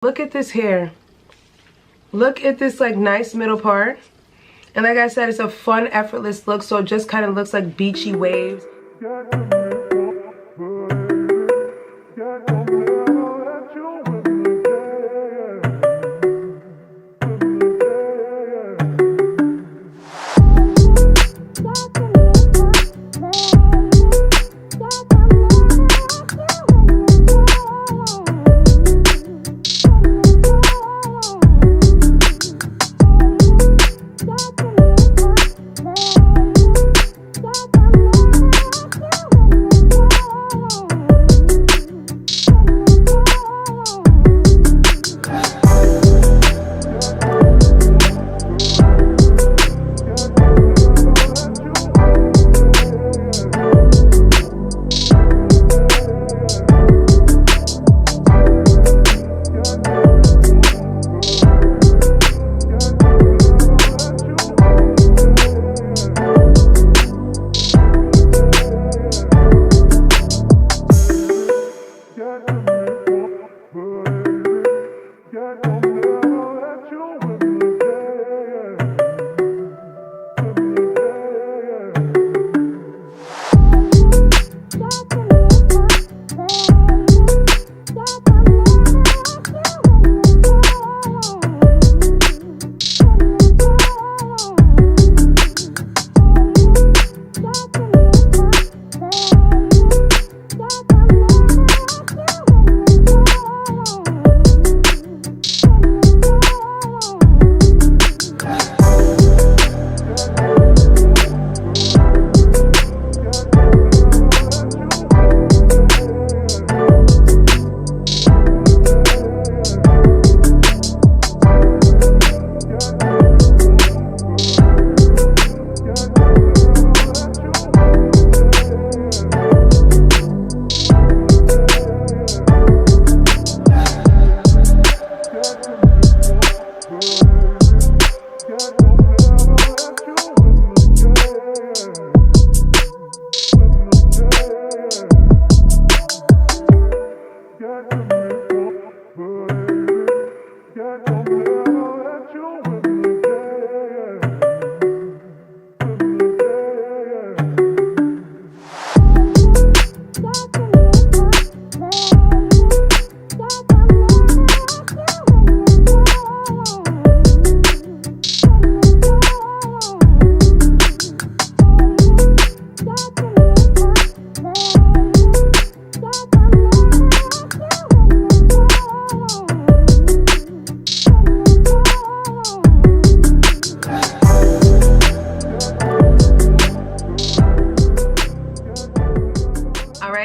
Look at this hair. Look at this like nice middle part. And like I said, it's a fun, effortless look, so it just kind of looks like beachy waves.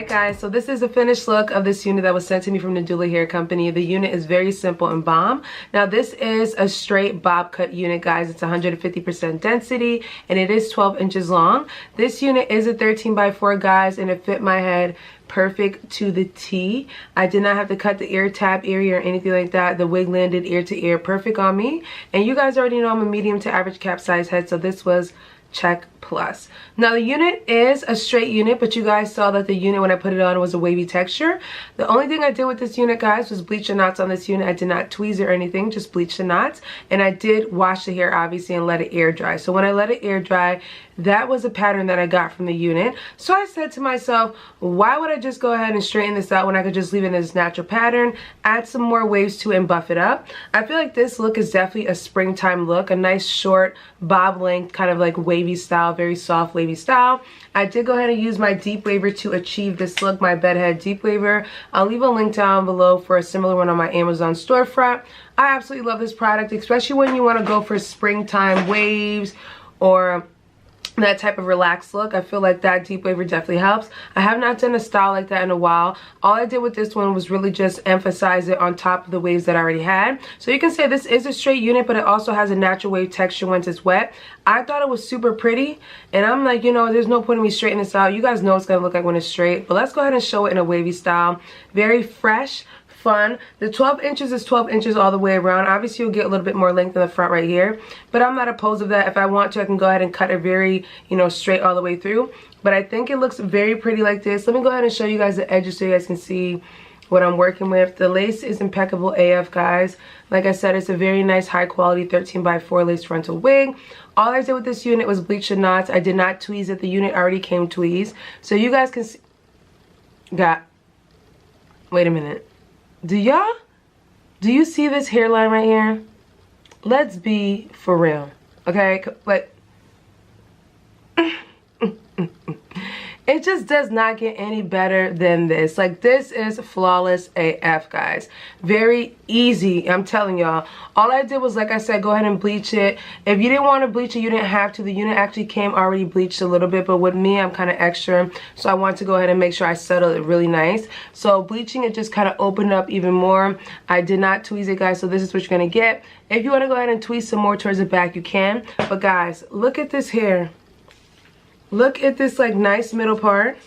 Guys, so this is a finished look of this unit that was sent to me from Nadula Hair Company. The unit is very simple and bomb. Now this is a straight bob cut unit, guys. It's 150% density and it is 12 inches long. This unit is a 13x4, guys, and it fit my head perfect to the T. I did not have to cut the ear tab area or anything like that. The wig landed ear to ear perfect on me. And you guys already know I'm a medium to average cap size head, so this was check plus. Now the unit is a straight unit, but you guys saw that the unit when I put it on was a wavy texture. The only thing I did with this unit, guys, was bleach the knots on this unit. I did not tweeze or anything, just bleach the knots. And I did wash the hair obviously and let it air dry. So when I let it air dry, that was a pattern that I got from the unit. So I said to myself, why would I just go ahead and straighten this out when I could just leave it in this natural pattern, add some more waves to it and buff it up. I feel like this look is definitely a springtime look, a nice short bob length kind of like wavy style, very soft wavy style. I did go ahead and use my deep waver to achieve this look, my bedhead deep waver. I'll leave a link down below for a similar one on my Amazon storefront. I absolutely love this product, especially when you want to go for springtime waves or that type of relaxed look. I feel like that deep waver definitely helps. I have not done a style like that in a while. All I did with this one was really just emphasize it on top of the waves that I already had. So you can say this is a straight unit, but it also has a natural wave texture once it's wet. I thought it was super pretty, and I'm like, you know, there's no point in me straightening this out. You guys know it's gonna look like when it's straight, but let's go ahead and show it in a wavy style. Very fresh, fun. The 12 inches is 12 inches all the way around. Obviously you'll get a little bit more length in the front right here, but I'm not opposed to that. If I want to, I can go ahead and cut it very, you know, straight all the way through. But I think it looks very pretty like this. Let me go ahead and show you guys the edges so you guys can see what I'm working with. The lace is impeccable AF, guys. Like I said, it's a very nice high quality 13x4 lace frontal wig. All I did with this unit was bleach the knots. I did not tweeze it. The unit already came tweezed. So you guys can see. Wait a minute. Do you see this hairline right here? Let's be for real. Okay? Like, it just does not get any better than this. Like, this is flawless AF, guys. Very easy, I'm telling y'all. All I did was, like I said, go ahead and bleach it. If you didn't want to bleach it, you didn't have to. The unit actually came already bleached a little bit, but with me, I'm kind of extra, so I want to go ahead and make sure I settle it really nice. So bleaching it just kind of opened up even more. I did not tweeze it, guys, so this is what you're going to get. If you want to go ahead and tweeze some more towards the back, you can. But guys, look at this hair. Look at this like nice middle part.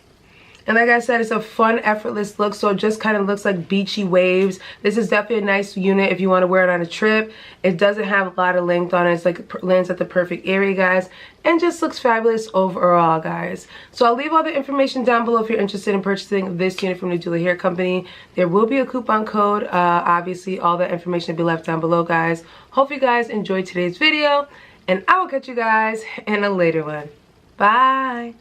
And like I said, it's a fun, effortless look, so it just kind of looks like beachy waves. This is definitely a nice unit if you want to wear it on a trip. It doesn't have a lot of length on it. It's like it lands at the perfect area, guys, and just looks fabulous overall, guys. So I'll leave all the information down below if you're interested in purchasing this unit from Nadula Hair Company. There will be a coupon code. Obviously, all that information will be left down below, guys. Hope you guys enjoyed today's video, and I will catch you guys in a later one. Bye.